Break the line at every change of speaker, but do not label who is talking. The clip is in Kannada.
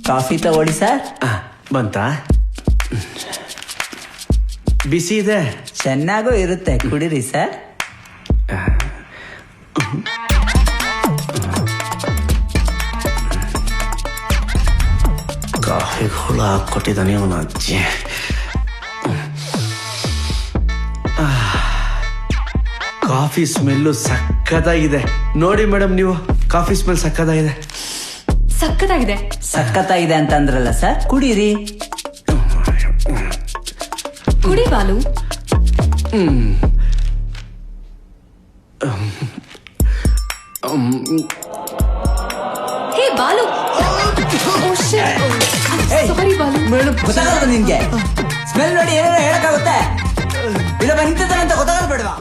ಕಾಫಿ ತಗೊಳ್ಳಿ ಸರ್.
ಬಂತಾ? ಬಿಸಿ ಇದೆ.
ಚೆನ್ನಾಗೂ ಇರುತ್ತೆ, ಕುಡಿರಿ ಸರ್.
ಕಾಫಿಗೆ ಹುಳ ಹಾಕ್ಕೊಟ್ಟಿದ್ದಾನೆ ಇವನು ಅಜ್ಜಿ. ಕಾಫಿ ಸ್ಮೆಲ್ಲು ಸಕ್ಕತ್ತಾಗಿದೆ. ನೋಡಿ ಮೇಡಮ್, ನೀವು ಕಾಫಿ ಸ್ಮೆಲ್ ಸಕ್ಕತ್ತಾಗಿದೆ.
ಸಕ್ಕತ್ತಾಗಿದೆ.
ಸಕ್ಕತ್ತಾಗಿದೆ ಅಂತ ಅಂದ್ರಲ್ಲ ಸರ್, ಕುಡೀರಿ.
ಕುಡಿ ಬಾಲು. ಹೇ ಬಾಲು. ಸಾರಿ ಬಾಲು.
ಮೇಡಮ್, ಗೊತ್ತಾಗಲ್ಲ ನಿನ್ಗೆ? ಸ್ಮೆಲ್ ನೋಡಿ ಏನಾರ ಹೇಳಕ್ಕಾಗುತ್ತೆ? ಇಲ್ಲ, ಇಂಥದ್ದನಂತ ಗೊತ್ತಾಗಲ್ಲ ಬೇಡವಾ?